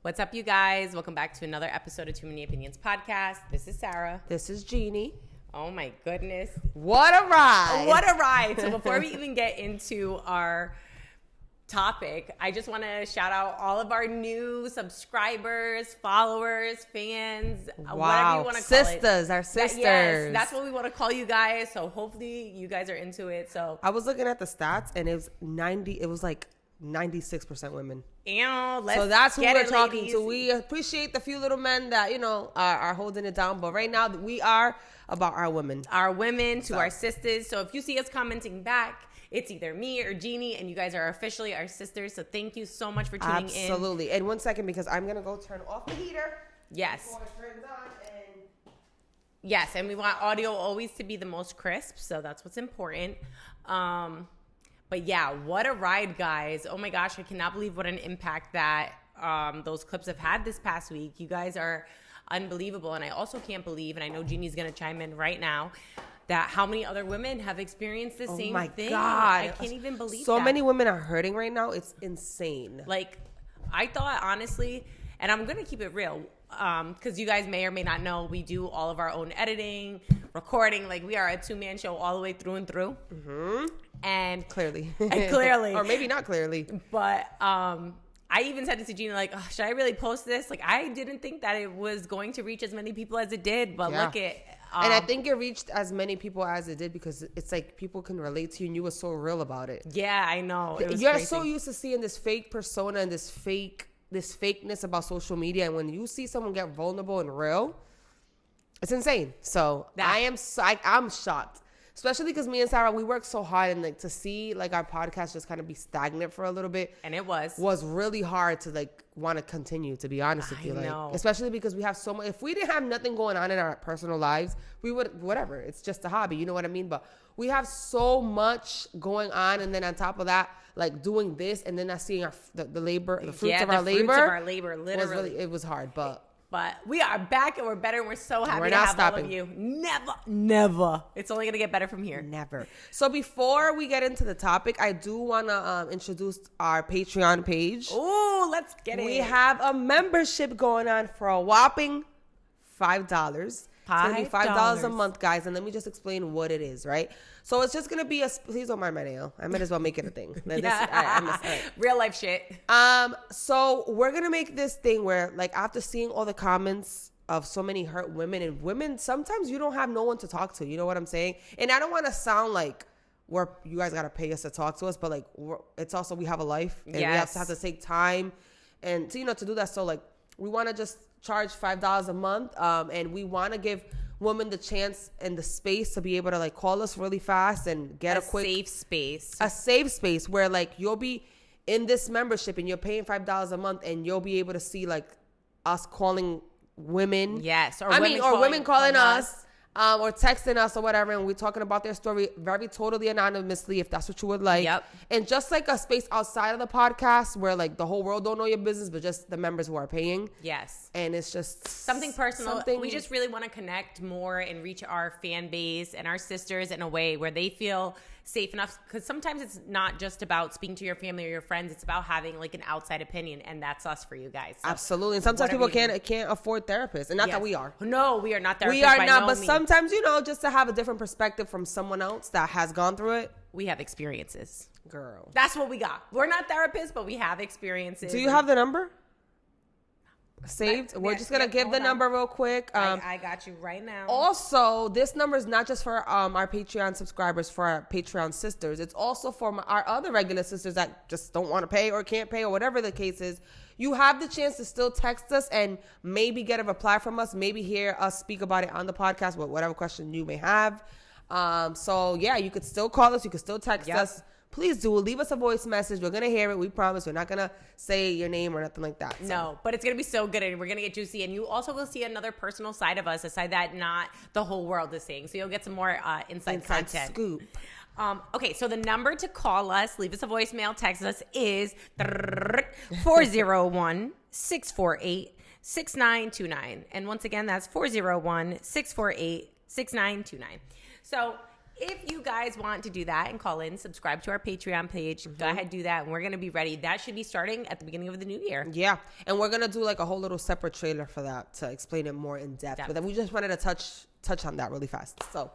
What's up, you guys? Welcome back to another episode of Too Many Opinions podcast. This is Sarah. This is Jeannie. Oh my goodness. What a ride. What a ride. So before we even get into our topic, I just want to shout out all of our new subscribers, followers, fans, whatever you want to call it. Sisters, our sisters. Yes, that's what we want to call you guys. So hopefully you guys are into it. So I was looking at the stats and it was like 96% women. So that's who we're talking ladies. to. We appreciate the few little men that, are holding it down. But right now we are about our women. Our women to our sisters. So if you see us commenting back, it's either me or Jeannie, and you guys are officially our sisters. So thank you so much for tuning in. Absolutely. And 1 second, because I'm going to go turn off the heater. Yes. Before it turns on Yes, and we want audio always to be the most crisp, so that's what's important. But yeah, what a ride, guys. Oh my gosh, I cannot believe what an impact that those clips have had this past week. You guys are unbelievable, and I also can't believe, and I know Jeannie's going to chime in right now, that how many other women have experienced the same thing. God. I can't even believe so that. many women are hurting right now. It's insane. Like, I thought, honestly, and I'm going to keep it real, because you guys may or may not know, we do all of our own editing, recording. Like, we are a two-man show all the way through and through. Mm-hmm. And clearly. Clearly. Or maybe not clearly. But I even said it to Gina, like, oh, should I really post this? Like, I didn't think that it was going to reach as many people as it did, but look at... and I think it reached as many people as it did because it's like people can relate to you and you were so real about it. Yeah, I know. You're crazy. so used to seeing this fake persona and this fakeness about social media, and when you see someone get vulnerable and real, it's insane. So I'm shocked. Especially because me and Sarah, we work so hard, and like to see like our podcast just kind of be stagnant for a little bit, and it was really hard to like want to continue. To be honest with you, I know. Like especially because we have so much. If we didn't have nothing going on in our personal lives, we would whatever. It's just a hobby, you know what I mean? But we have so much going on, and then on top of that, like doing this, and then not seeing the labor, the fruits of our labor. Literally, it was hard, but. But we are back and we're better and we're so happy We're to not have stopping. all of you. Never. It's only going to get better from here. Never. So before we get into the topic, I do want to introduce our Patreon page. Ooh, let's get it. We have a membership going on for a whopping $5. It's going to be $5 a month, guys. And let me just explain what it is, right? So it's just going to be please don't mind my nail. I might as well make it a thing. Real life shit. So we're going to make this thing where, like, after seeing all the comments of so many hurt women, and women, sometimes you don't have no one to talk to. You know what I'm saying? And I don't want to sound like you guys got to pay us to talk to us, but, like, it's also, we have a life. And we have to take time and, to do that. So, like, we want to just charge $5 a month, and we want to give women the chance and the space to be able to like call us really fast and get a quick safe space where like you'll be in this membership and you're paying $5 a month and you'll be able to see like us calling women, or women calling us. Or texting us or whatever, and we're talking about their story very totally anonymously, if that's what you would like. Yep. And just like a space outside of the podcast where like the whole world don't know your business, but just the members who are paying. Yes. And it's just something personal. We just really want to connect more and reach our fan base and our sisters in a way where they feel safe enough, because sometimes it's not just about speaking to your family or your friends, it's about having like an outside opinion, and that's us for you guys. So absolutely. And sometimes people can't afford therapists, and not that we are. No, we are not therapists. We are not, but sometimes just to have a different perspective from someone else that has gone through it. We have experiences, girl. That's what we got. We're not therapists, but we have experiences. Do you have the number saved? We're just gonna give the number real quick. I got you right now. Also, this number is not just for our Patreon subscribers, for our Patreon sisters. It's also for our other regular sisters that just don't want to pay or can't pay or whatever the case is. You have the chance to still text us and maybe get a reply from us, maybe hear us speak about it on the podcast with whatever question you may have. So yeah, you could still call us, you could still text us. Please do. Leave us a voice message. We're going to hear it. We promise. We're not going to say your name or nothing like that. So. No, but it's going to be so good, and we're going to get juicy. And you also will see another personal side of us, a side that not the whole world is seeing. So you'll get some more inside content. Scoop. Okay, so the number to call us, leave us a voicemail, text us, is 401-648-6929. And once again, that's 401-648-6929. So if you guys want to do that and call in, subscribe to our Patreon page. Go ahead, do that, and we're gonna be ready. That should be starting at the beginning of the new year. Yeah, and we're gonna do like a whole little separate trailer for that to explain it more in depth. But then we just wanted to touch on that really fast. So,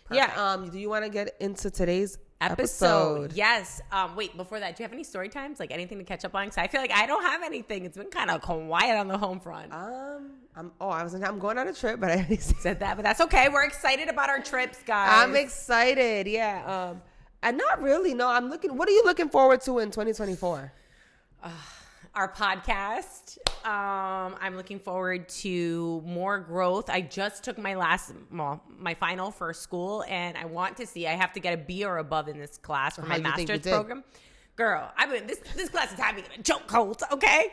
Perfect. yeah. Do you want to get into today's Episode? Yes. Wait, before that, do you have any story times? Like anything to catch up on? Because I feel like I don't have anything. It's been kind of quiet on the home front. I'm going on a trip, but I already Said that, but that's okay. We're excited about our trips, guys. I'm excited. Yeah. And not really. No, what are you looking forward to in 2024? Our podcast. I'm looking forward to more growth. I just took my final for school, and I want to see. I have to get a B or above in this class for my master's program. Girl, this class is having a chokehold, okay?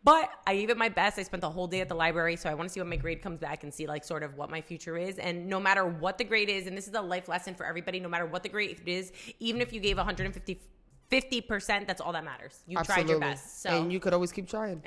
But I gave it my best. I spent the whole day at the library, so I want to see what my grade comes back and see like sort of what my future is. And no matter what the grade is, and this is a life lesson for everybody, no matter what the grade is, even if you gave 50%, that's all that matters. You tried your best. So, and you could always keep trying.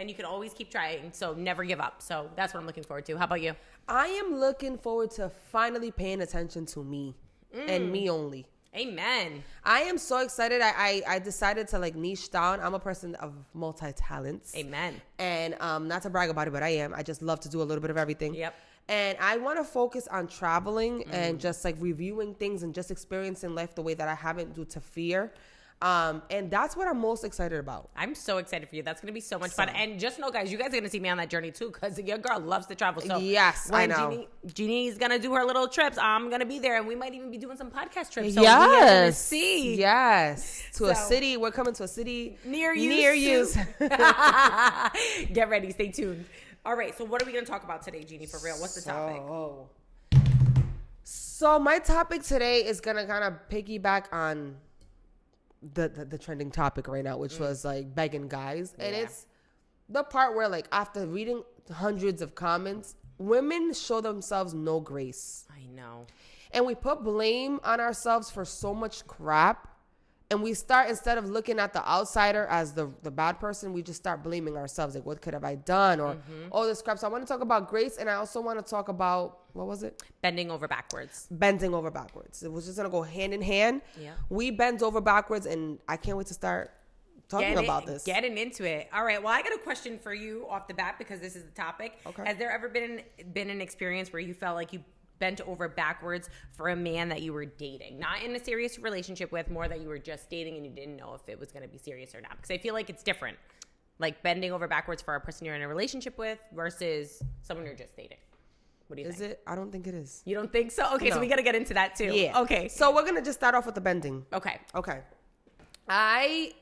So never give up. So that's what I'm looking forward to. How about you? I am looking forward to finally paying attention to me and me only. Amen. I am so excited. I decided to like niche down. I'm a person of multi-talents. Amen. And not to brag about it, but I am. I just love to do a little bit of everything. Yep. And I want to focus on traveling and just like reviewing things and just experiencing life the way that I haven't due to fear. And that's what I'm most excited about. I'm so excited for you. That's going to be so much fun. And just know, guys, you guys are going to see me on that journey too, because your girl loves to travel. So yes, I know. Jeannie's going to do her little trips. I'm going to be there, and we might even be doing some podcast trips. So yes. we're going to see. Yes. A city. We're coming to a city near you. Get ready. Stay tuned. All right. So what are we going to talk about today, Jeannie, for real? What's the topic? So my topic today is going to kind of piggyback on the trending topic right now, which was like begging guys. And it's the part where like after reading hundreds of comments, women show themselves no grace. I know. And we put blame on ourselves for so much crap. And we start, instead of looking at the outsider as the bad person, we just start blaming ourselves. Like, what could have I done? Or, all this crap. So I want to talk about grace. And I also want to talk about, what was it? Bending over backwards. Bending over backwards. It was just going to go hand in hand. Yeah. We bend over backwards. And I can't wait to start talking about this. Getting into it. All right. Well, I got a question for you off the bat because this is the topic. Okay. Has there ever been an experience where you felt like you bent over backwards for a man that you were dating, not in a serious relationship with, more that you were just dating and you didn't know if it was going to be serious or not? Because I feel like it's different, like bending over backwards for a person you're in a relationship with versus someone you're just dating. What do you think? Is it? I don't think it is. You don't think so? Okay, No. so we got to get into that too. Yeah. Okay. So we're going to just start off with the bending. Okay. I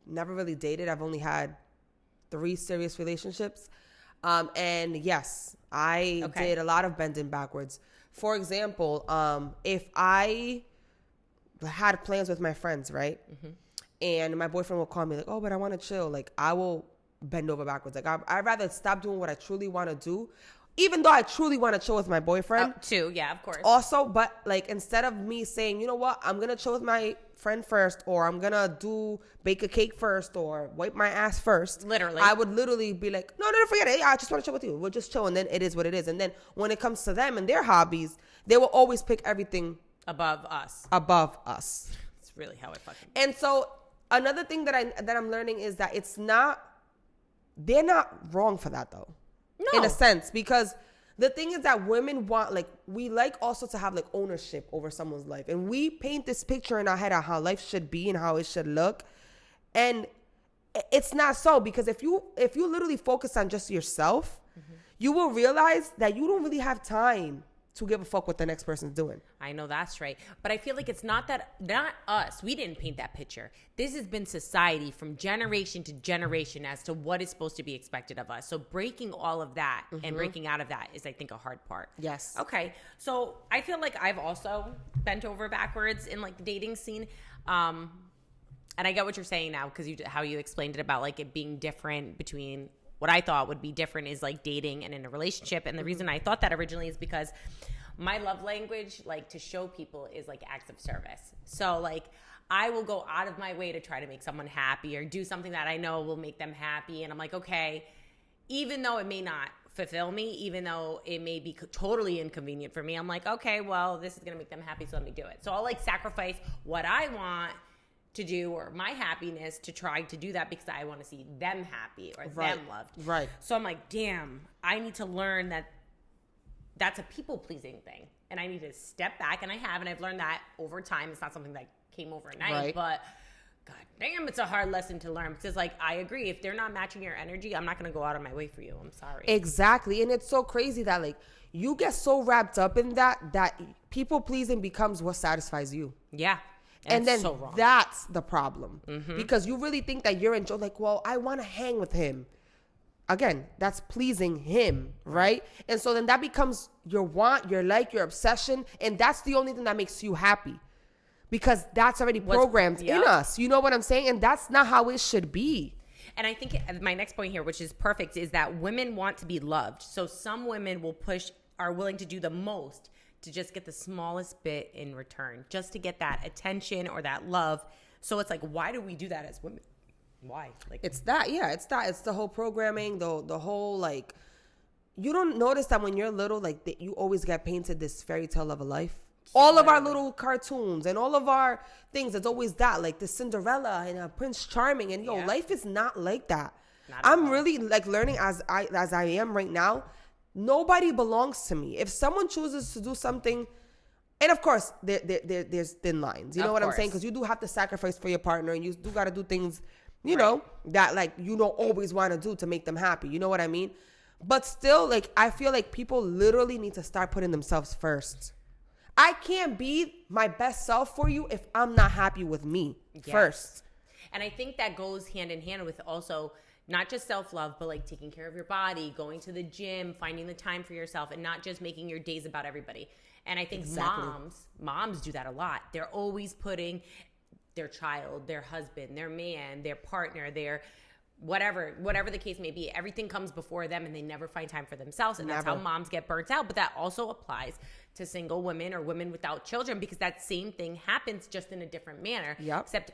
never really dated. I've only had 3 serious relationships. And yes, I did a lot of bending backwards. For example, if I had plans with my friends, right? And my boyfriend will call me like, oh, but I want to chill. Like, I will bend over backwards. Like, I'd rather stop doing what I truly want to do, even though I truly want to chill with my boyfriend. Too, yeah, of course. Also, but like, instead of me saying, you know what, I'm going to chill with my friend first, or I'm going to bake a cake first, or wipe my ass first. Literally. I would literally be like, no, forget it. I just want to chill with you. We'll just chill. And then it is what it is. And then when it comes to them and their hobbies, they will always pick everything above us. It's really how it fucking. And so another thing that I'm learning is that they're not wrong for that though. No. In a sense, because the thing is that women want, like, we like also to have like ownership over someone's life, and we paint this picture in our head of how life should be and how it should look, and it's not so. Because if you literally focus on just yourself, you will realize that you don't really have time to give a fuck what the next person's doing. I know that's right. But I feel like it's not us. We didn't paint that picture. This has been society from generation to generation as to what is supposed to be expected of us. So breaking all of that and breaking out of that is, I think, a hard part. Yes. Okay. So I feel like I've also bent over backwards in like the dating scene. And I get what you're saying now, because how you explained it about like it being different between what I thought would be different is like dating and in a relationship. And the reason I thought that originally is because my love language, like to show people, is like acts of service. So like I will go out of my way to try to make someone happy or do something that I know will make them happy. And I'm like, okay, even though it may not fulfill me, even though it may be totally inconvenient for me, I'm like, okay, well, this is going to make them happy, so let me do it. So I'll like sacrifice what I want to do or my happiness to try to do that because I want to see them happy or them loved. Right. So I'm like, damn, I need to learn that that's a people-pleasing thing. And I need to step back, and I have, and I've learned that over time. It's not something that came overnight, but God damn, it's a hard lesson to learn because, like, I agree. If they're not matching your energy, I'm not going to go out of my way for you. I'm sorry. Exactly. And it's so crazy that, like, you get so wrapped up in that people-pleasing becomes what satisfies you. Yeah. And then so wrong. That's the problem. Because you really think that you're enjoying, like, well, I want to hang with him. Again, that's pleasing him, right? And so then that becomes your want, your like, your obsession. And that's the only thing that makes you happy. Because that's already programmed in us. You know what I'm saying? And that's not how it should be. And I think my next point here, which is perfect, is that women want to be loved. So some women are willing to do the most to just get the smallest bit in return, just to get that attention or that love. So it's like, why do we do that as women? Why? Like, it's that. It's the whole programming, the whole, like, you don't notice that when you're little, like, that you always get painted this fairy tale of a life. All of our little cartoons and all of our things, it's always that, like the Cinderella and Prince Charming. And life is not like that. I'm really like learning as I am right now. Nobody belongs to me. If someone chooses to do something, and of course there's thin lines. You know what I'm saying? Because you do have to sacrifice for your partner, and you do got to do things, you know, that like you don't always want to do to make them happy. You know what I mean? But still, like, I feel like people literally need to start putting themselves first. I can't be my best self for you if I'm not happy with me first. And I think that goes hand in hand with also not just self-love, but like taking care of your body, going to the gym, finding the time for yourself, and not just making your days about everybody. And I think moms do that a lot. They're always putting their child, their husband, their man, their partner, their whatever the case may be, everything comes before them and they never find time for themselves. And that's how moms get burnt out. But that also applies to single women or women without children, because that same thing happens just in a different manner. Except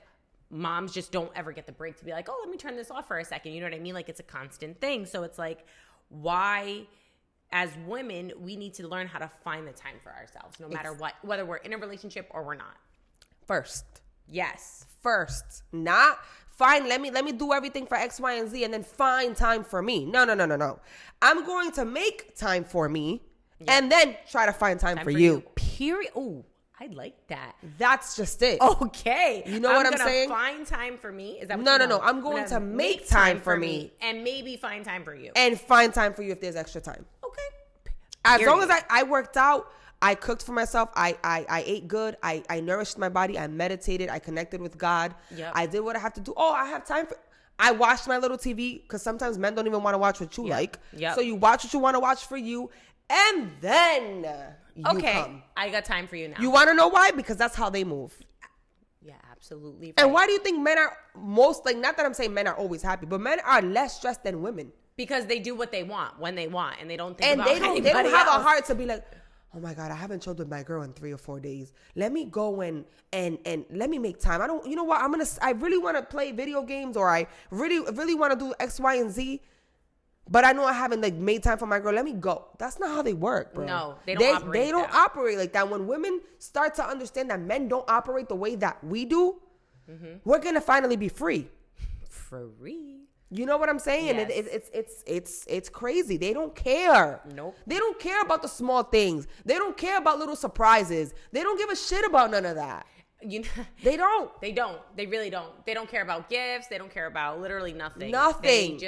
moms just don't ever get the break to be like, oh, let me turn this off for a second. You know what I mean? Like, it's a constant thing. So it's like, why, as women, we need to learn how to find the time for ourselves, no matter what, whether we're in a relationship or we're not. First. Yes. First. Not fine, let me do everything for X, Y, and Z and then find time for me. No. I'm going to make time for me and then try to find time for you. Period. Oh, I like that. That's just it. Okay. You know what I'm saying? Find time for me? Is that what No. I'm going to make time for me. And maybe find time for you. And find time for you if there's extra time. Okay. As long as I worked out, I cooked for myself. I ate good. I nourished my body. I meditated. I connected with God. I did what I have to do. Oh, I have time for... I watched my little TV, because sometimes men don't even want to watch what you like. So you watch what you want to watch for you, and then you come. I got time for you now. You want to know why? Because that's how they move. Yeah, absolutely. Right. And why do you think men are most, like, not that I'm saying men are always happy, but men are less stressed than women? Because they do what they want when they want, and they don't think about anybody else. They don't have a heart to be like, oh my God, I haven't chilled with my girl in 3 or 4 days. Let me go and let me make time. You know what? I really want to play video games, or I really want to do X, Y, and Z. But I know I haven't like made time for my girl. Let me go. That's not how they work, bro. No, they don't operate like that. When women start to understand that men don't operate the way that we do, we're going to finally be free. Free. You know what I'm saying? Yes. It's crazy. They don't care. Nope. They don't care about the small things. They don't care about little surprises. They don't give a shit about none of that. You know, they don't. They don't. They really don't. They don't care about gifts. They don't care about literally nothing. Nothing.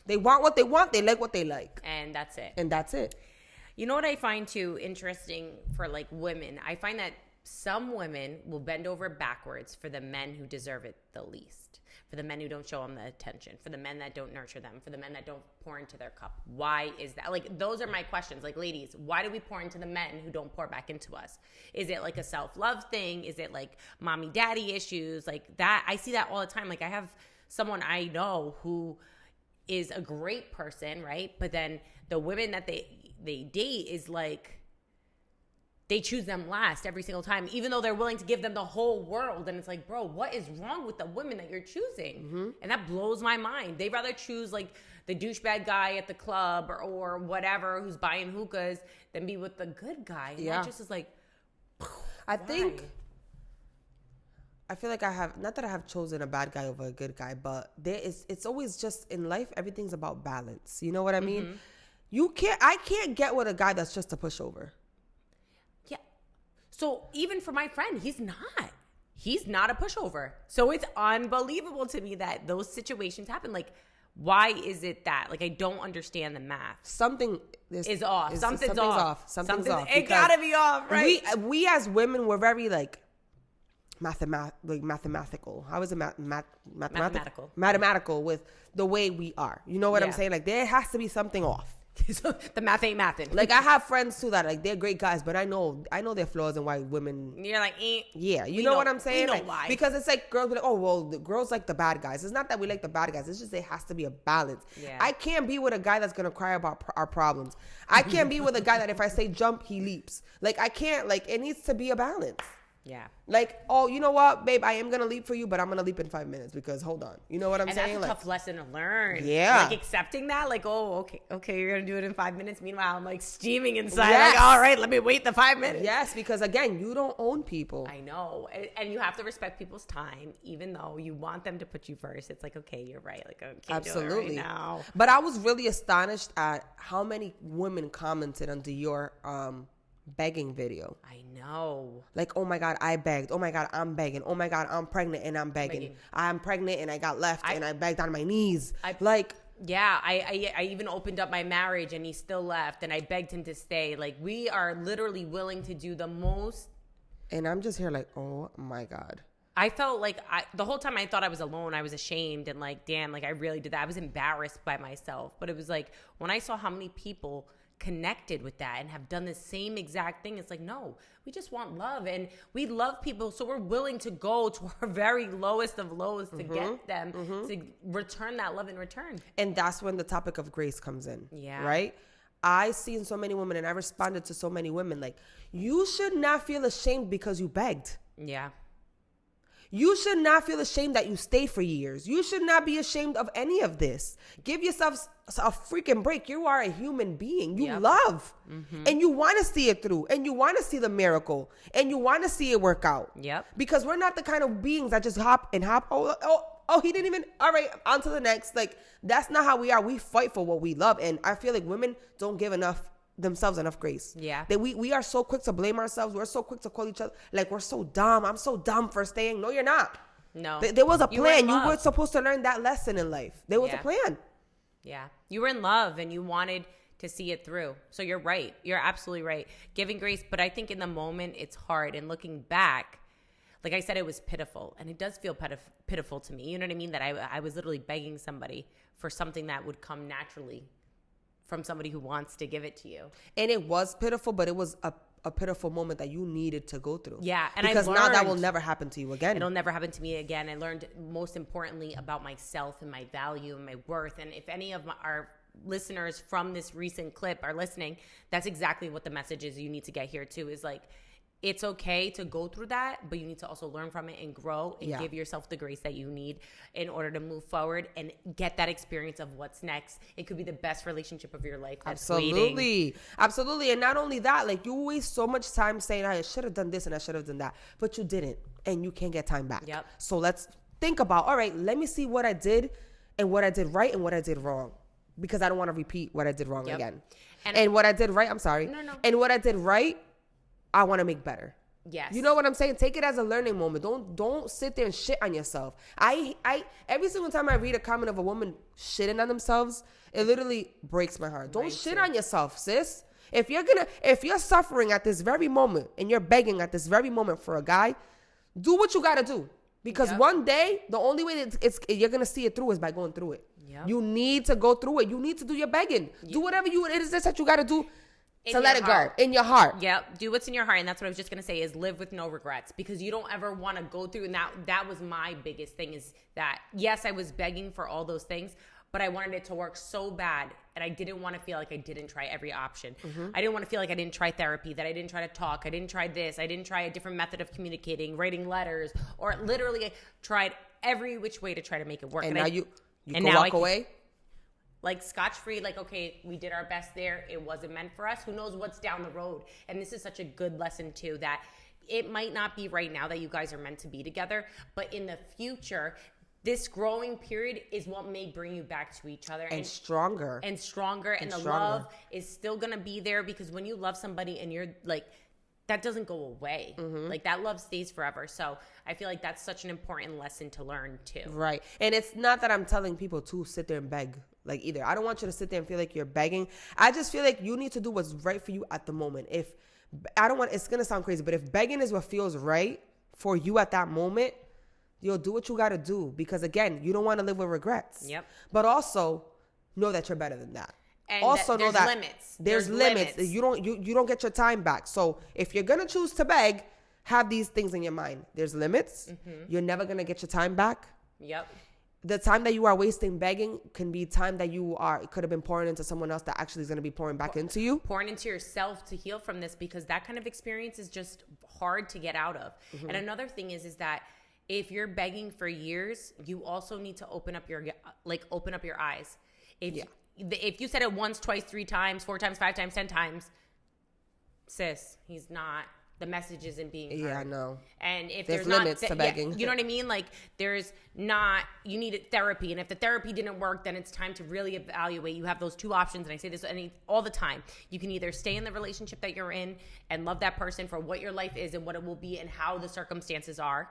They want what they want. They like what they like. And that's it. And that's it. You know what I find too interesting for like women? I find that some women will bend over backwards for the men who deserve it the least. For the men who don't show them the attention, for the men that don't nurture them, for the men that don't pour into their cup. Why is that? Like, those are my questions. Like, ladies, why do we pour into the men who don't pour back into us? Is it like a self-love thing? Is it like mommy daddy issues? Like that, I see that all the time. Like, I have someone I know who is a great person, right? But then the women that they date is like, they choose them last every single time, even though they're willing to give them the whole world. And it's like, bro, what is wrong with the women that you're choosing? And that blows my mind. They'd rather choose like the douchebag guy at the club or whatever who's buying hookahs than be with the good guy. And that just is like, I feel like I have, not that I have chosen a bad guy over a good guy, but it's always just in life, everything's about balance. You know what I mean? I can't get with a guy that's just a pushover. Yeah. So even for my friend, he's not a pushover. So it's unbelievable to me that those situations happen. Like, why is it that? Like, I don't understand the math. Something is off. Something's off. Something's off. It gotta be off, right? We as women, we're very like mathematical. How is it mathematical? Mathematical with the way we are. You know what I'm saying? Like, there has to be something off. So the math ain't mathing. Like, I have friends too that like they're great guys, but I know their flaws and why women. You're like, yeah, you know what I'm saying? We know like, why. Because it's like girls be like, oh well, the girls like the bad guys. It's not that we like the bad guys. It's just there has to be a balance. Yeah. I can't be with a guy that's gonna cry about our problems. I can't be with a guy that if I say jump, he leaps. Like, I can't. Like, it needs to be a balance. Yeah. Like, oh, you know what, babe? I am going to leap for you, but I'm going to leap in 5 minutes because hold on. You know what I'm saying? That's a like, tough lesson to learn. Yeah. Like, accepting that. Like, oh, okay, you're going to do it in 5 minutes. Meanwhile, I'm like steaming inside. Yes. Like, all right, let me wait the 5 minutes. Yes, because again, you don't own people. I know. And you have to respect people's time, even though you want them to put you first. It's like, okay, you're right. Like, I can't do it right now. But I was really astonished at how many women commented under your begging video. I know. Like, oh my God, I begged. Oh my God, I'm begging. Oh my God, I'm pregnant and I'm begging. I'm pregnant and I got left and I begged on my knees. Yeah, I even opened up my marriage and he still left and I begged him to stay. Like, we are literally willing to do the most. And I'm just here like, oh my God. I felt like the whole time I thought I was alone. I was ashamed and like, damn, like I really did that. I was embarrassed by myself. But it was like, when I saw how many people connected with that and have done the same exact thing, it's like, no, we just want love and we love people, so we're willing to go to our very lowest of lows to get them to return that love in return. And that's when the topic of grace comes in. Yeah. Right? I seen so many women and I responded to so many women like, you should not feel ashamed because you begged. Yeah. You should not feel ashamed that you stayed for years. You should not be ashamed of any of this. Give yourself a freaking break. You are a human being. You love. And you want to see it through. And you want to see the miracle. And you want to see it work out. Yep. Because we're not the kind of beings that just hop. Oh, he didn't even. All right, on to the next. Like, that's not how we are. We fight for what we love. And I feel like women don't give themselves enough grace. Yeah. That we are so quick to blame ourselves. We're so quick to call each other like we're so dumb. I'm so dumb for staying. No, you're not. No. There was a plan. You were supposed to learn that lesson in life. There was a plan. Yeah. You were in love and you wanted to see it through. So you're right. You're absolutely right. Giving grace, but I think in the moment it's hard. And looking back, like I said, it was pitiful. And it does feel pitiful to me. You know what I mean? That I was literally begging somebody for something that would come naturally from somebody who wants to give it to you. And it was pitiful, but it was a pitiful moment that you needed to go through. Yeah. And because now that will never happen to you again. It'll never happen to me again. I learned most importantly about myself and my value and my worth. And if any of our listeners from this recent clip are listening, that's exactly what the message is you need to get here too, is like, it's okay to go through that, but you need to also learn from it and grow and give yourself the grace that you need in order to move forward and get that experience of what's next. It could be the best relationship of your life. Absolutely. And not only that, like, you waste so much time saying, I should have done this and I should have done that, but you didn't, and you can't get time back. Yep. So let's think about, all right, let me see what I did and what I did right and what I did wrong, because I don't want to repeat what I did wrong again. And what I did right, I'm sorry. No. And what I did right, I want to make better. Yes. You know what I'm saying? Take it as a learning moment. Don't sit there and shit on yourself. I every single time I read a comment of a woman shitting on themselves, it literally breaks my heart. Don't shit on yourself, sis. If you're suffering at this very moment and you're begging at this very moment for a guy, do what you got to do. Because one day, the only way you're going to see it through is by going through it. Yep. You need to go through it. You need to do your begging. Yep. Do whatever it is that you got to do. To let it go in your heart. Yep. Do what's in your heart. And that's what I was just going to say, is live with no regrets, because you don't ever want to go through. And that was my biggest thing, is that, yes, I was begging for all those things, but I wanted it to work so bad. And I didn't want to feel like I didn't try every option. I didn't want to feel like I didn't try therapy, that I didn't try to talk. I didn't try this. I didn't try a different method of communicating, writing letters, or literally I tried every which way to try to make it work. And now you can walk away. like scotch-free, like, okay, we did our best there. It wasn't meant for us. Who knows what's down the road? And this is such a good lesson too, that it might not be right now that you guys are meant to be together, but in the future, this growing period is what may bring you back to each other. And stronger. And the love is still going to be there, because when you love somebody and you're like, that doesn't go away. Like that love stays forever. So I feel like that's such an important lesson to learn too. Right. And it's not that I'm telling people to sit there and beg, like, either. I don't want you to sit there and feel like you're begging. I just feel like you need to do what's right for you at the moment. It's going to sound crazy, but if begging is what feels right for you at that moment, you'll do what you got to do, because again, you don't want to live with regrets. Yep. But also know that you're better than that. And also know that limits. There's limits. You don't get your time back. So if you're gonna choose to beg, have these things in your mind. There's limits. You're never gonna get your time back. Yep. The time that you are wasting begging can be time that could have been pouring into someone else that actually is gonna be pouring back into you. Pouring into yourself to heal from this, because that kind of experience is just hard to get out of. And another thing is that if you're begging for years, you also need to open up your eyes. If you said it once, twice, 3 times, 4 times, 5 times, 10 times, sis, he's not. The message isn't being heard. Yeah, I know. And if there's not limits to begging. Yeah, you know what I mean? Like, you needed therapy. And if the therapy didn't work, then it's time to really evaluate. You have those 2 options. And I say this all the time. You can either stay in the relationship that you're in and love that person for what your life is and what it will be and how the circumstances are.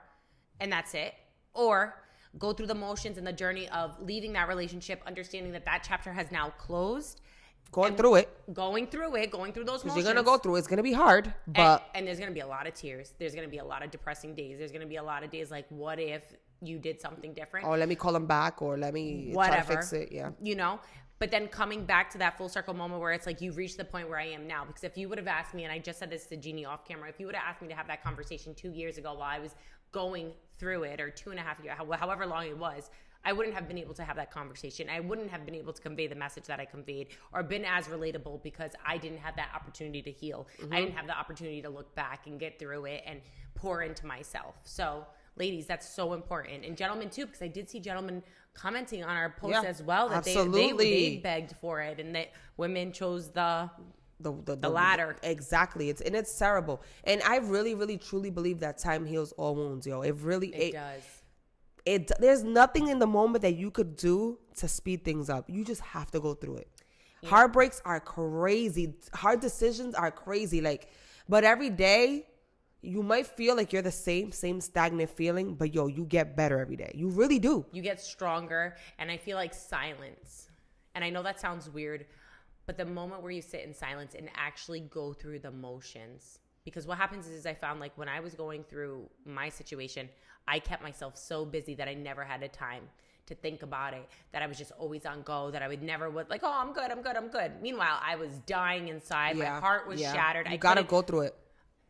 And that's it. Or go through the motions and the journey of leaving that relationship, understanding that chapter has now closed. Going through those motions. You're going to go through it. It's going to be hard. But and there's going to be a lot of tears. There's going to be a lot of depressing days. There's going to be a lot of days like, what if you did something different? Or let me call him back, or let me try to fix it. Yeah. You know? But then coming back to that full circle moment where it's like you've reached the point where I am now. Because if you would have asked me, and I just said this to Jeannie off camera, if you would have asked me to have that conversation 2 years ago while I was going through it, or 2.5 years, however long it was, I wouldn't have been able to have that conversation. I wouldn't have been able to convey the message that I conveyed, or been as relatable, because I didn't have that opportunity to heal. I didn't have the opportunity to look back and get through it and pour into myself. So ladies, that's so important. And gentlemen too, because I did see gentlemen commenting on our post as well, that they begged for it, and that women chose the latter. Exactly. It's terrible. And I really, really, truly believe that time heals all wounds, yo. It does. There's nothing in the moment that you could do to speed things up. You just have to go through it. Yeah. Heartbreaks are crazy. Hard decisions are crazy. But every day you might feel like you're the same stagnant feeling, but yo, you get better every day. You really do. You get stronger. And I feel like silence. And I know that sounds weird, but the moment where you sit in silence and actually go through the motions, because what happens is I found, like, when I was going through my situation, I kept myself so busy that I never had a time to think about it, that I was just always on go, that I would like, oh, I'm good. Meanwhile, I was dying inside. Yeah. My heart was shattered. You got to go through it.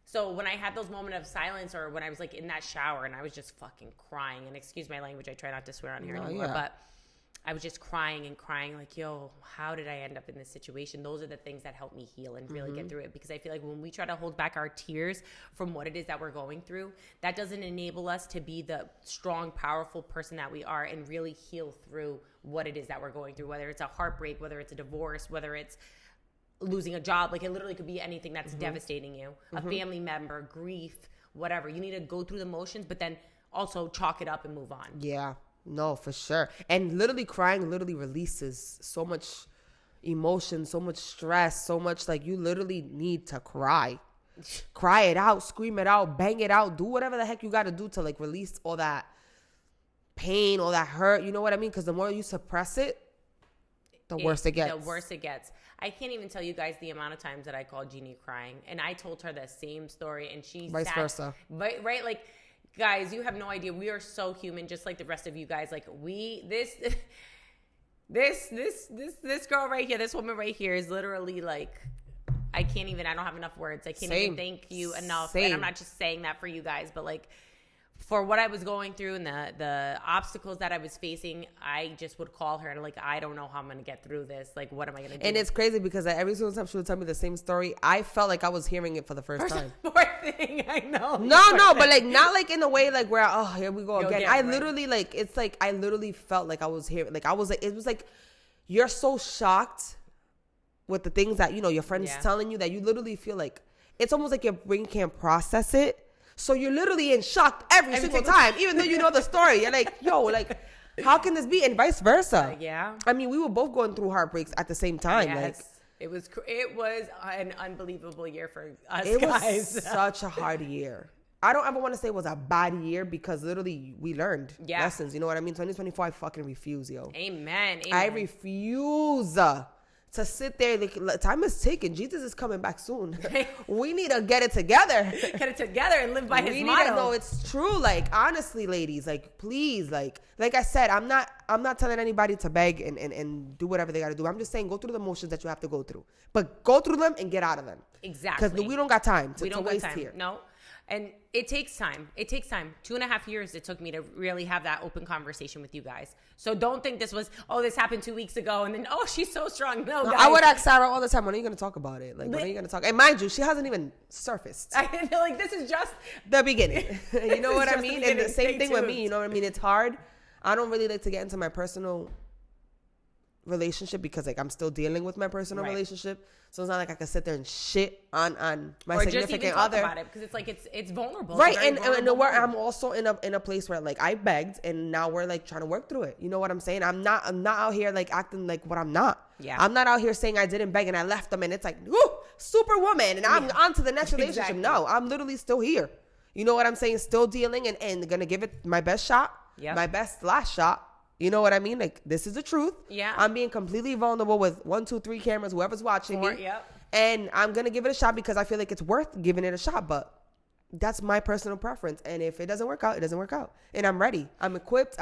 So when I had those moments of silence, or when I was like in that shower and I was just fucking crying, and excuse my language, I try not to swear on here anymore, but I was just crying, like, yo, how did I end up in this situation? Those are the things that help me heal and really get through it. Because I feel like when we try to hold back our tears from what it is that we're going through, that doesn't enable us to be the strong, powerful person that we are and really heal through what it is that we're going through, whether it's a heartbreak, whether it's a divorce, whether it's losing a job. Like, it literally could be anything that's devastating you, a family member, grief, whatever. You need to go through the motions, but then also chalk it up and move on. Yeah. No, for sure. And literally crying literally releases so much emotion, so much stress, so much, like, you literally need to cry. Cry it out, scream it out, bang it out, do whatever the heck you got to do to, like, release all that pain, all that hurt. You know what I mean? Because the more you suppress it, the worse it gets. The worse it gets. I can't even tell you guys the amount of times that I called Jeannie crying. And I told her the same story, and she vice versa. Right? Like, guys, you have no idea. We are so human, just like the rest of you guys. Like, this girl right here, this woman right here is literally like, I don't have enough words. I can't even thank you enough. And I'm not just saying that for you guys, but like, for what I was going through and the obstacles that I was facing, I just would call her and, like, I don't know how I'm going to get through this. Like, what am I going to do? And it's crazy because every single time she would tell me the same story, I felt like I was hearing it for the first time. Poor thing, I know. No, but like, not like in a way like where, oh, here we go again. I literally, like, it's like, I literally felt like I was hearing, like, I was like, it was like, you're so shocked with the things that, you know, your friends Yeah. telling you that you literally feel like it's almost like your brain can't process it. So you're literally in shock every single time, even though you know the story. You're like, yo, like, how can this be? And vice versa. Yeah. I mean, we were both going through heartbreaks at the same time. Yes. Like, It was an unbelievable year for us it guys. was such a hard year. I don't ever want to say it was a bad year because literally we learned lessons. You know what I mean? 2024, I fucking refuse, yo. Amen. I refuse to sit there. Like, time is ticking. Jesus is coming back soon. We need to get it together. Get it together and live by his We motto. need to know it's true. Like, honestly, ladies, like, please, like I said, I'm not telling anybody to beg and do whatever they got to do. I'm just saying, go through the motions that you have to go through, but go through them and get out of them. Exactly. Because we don't got time we to don't waste got time. here. No. And it takes time. It takes time. 2.5 years it took me to really have that open conversation with you guys. So don't think this was, this happened 2 weeks ago and then, she's so strong. No, guys. I would ask Sarah all the time, when are you going to talk about it? Like, when are you going to talk? And mind you, she hasn't even surfaced. I feel like this is just the beginning. You know what I mean? And the same Stay thing with tuned. me. You know what I mean? It's hard. I don't really like to get into my personal relationship because, like, I'm still dealing with my personal relationship. So it's not like I can sit there and shit on my or significant just even talk other about it because it's like it's vulnerable. right? It's a very And vulnerable where moment. I'm also in a place where, like, I begged and now we're like trying to work through it. You know what I'm saying? I'm not out here like acting like what I'm not. Yeah. I'm not out here saying I didn't beg and I left them and it's like, woo, superwoman, and I'm on to the next relationship. Exactly. No, I'm literally still here. You know what I'm saying? Still dealing and gonna give it my best shot. Yep. My best last shot. You know what I mean? Like, this is the truth. Yeah. I'm being completely vulnerable with 1, 2, 3 cameras, whoever's watching me. Yep. And I'm going to give it a shot because I feel like it's worth giving it a shot. But that's my personal preference. And if it doesn't work out, it doesn't work out. And I'm ready. I'm equipped.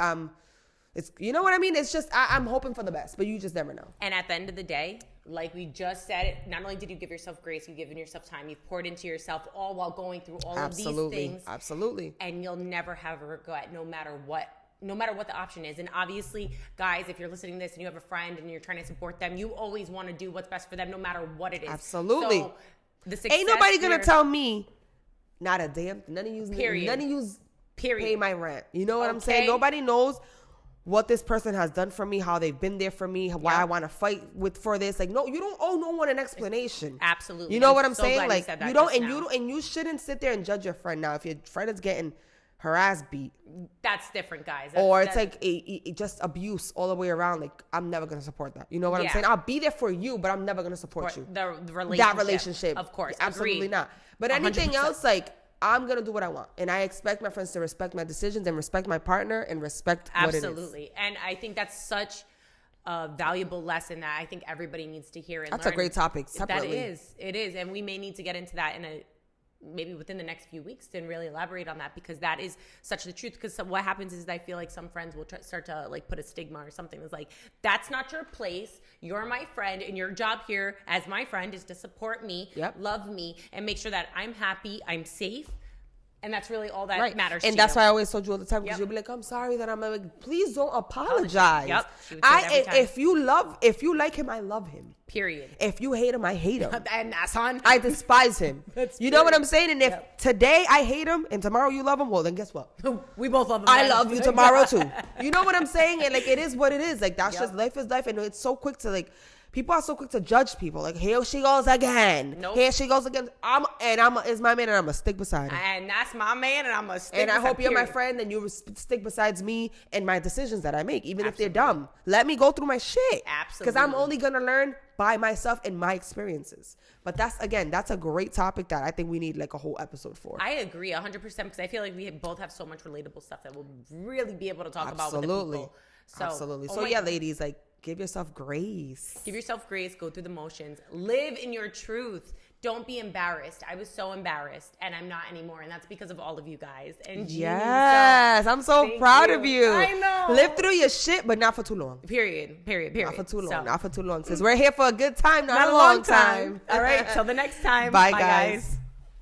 It's, you know what I mean? It's just, I'm hoping for the best, but you just never know. And at the end of the day, like we just said, not only did you give yourself grace, you've given yourself time, you've poured into yourself, all while going through all of these things. Absolutely. And you'll never have a regret, no matter what the option is. And obviously, guys, if you're listening to this and you have a friend and you're trying to support them, you always want to do what's best for them, no matter what it is. Absolutely. So, the success Ain't nobody going here- to tell me, not a damn, none of you Period. pay my rent. You know what I'm Okay. saying? Nobody knows what this person has done for me, how they've been there for me, why Yeah. I want to fight for this. Like, no, you don't owe no one an explanation. Absolutely. You know what I'm I'm so saying? glad you Like, said that you don't, just and now. you shouldn't sit there and judge your friend. Now, if your friend is getting her ass beat, That's different, guys. or it's That's- like a just abuse all the way around, like, I'm never gonna support that. You know what I'm Yeah. saying? I'll be there for you, but I'm never gonna support you. the relationship. That relationship, Of course. absolutely Agreed. not. But anything 100%. else, like, I'm gonna do what I want, and I expect my friends to respect my decisions and respect my partner and respect what it is. Absolutely. And I think that's such a valuable lesson that I think everybody needs to hear and That's learn. a great topic. That Separately. it is. And we may need to get into that maybe within the next few weeks and really elaborate on that, because that is such the truth. Because what happens is I feel like some friends will start to like put a stigma or something. It's like, that's not your place. You're my friend, and your job here as my friend is to support me, love me, and make sure that I'm happy, I'm safe. And that's really all that matters. And to that's you. why I always told you all the time, because Yep. you'll be like, I'm sorry that I'm like, please don't apologize. Yep. She would say it every time. If you like him, I love him. Period. If you hate him, I hate him. And that's on. I despise him. That's you know what period. I'm saying? And if today I hate him and tomorrow you love him, well, then guess what? We both love him. I then. love you tomorrow too. You know what I'm saying? And like, it is what it is. Like, that's Yep. just life is life. And it's so quick to like, people are so quick to judge people. Like, here she goes again. Nope. Here she goes again. Is my man, and I'm gonna stick beside him. And that's my man, and I'm a stick. And I hope you're my period. friend and you stick besides me and my decisions that I make, even if they're dumb. Let me go through my shit. Because I'm Absolutely. only going to learn by myself and my experiences. But that's a great topic that I think we need like a whole episode for. I agree 100% because I feel like we both have so much relatable stuff that we'll really be able to talk about with the people. So, Absolutely. oh So my yeah, God. ladies, like, give yourself grace. Give yourself grace, go through the motions, live in your truth. Don't be embarrassed. I was so embarrassed, and I'm not anymore, and that's because of all of you guys. And Jeannie, Yes, I'm so thank proud you. of you. I know. Live through your shit, but not for too long. Period. Not for too long. So, Not for too long. Since we're here for a good time, not not a long time. All right, till the next time. Bye, guys.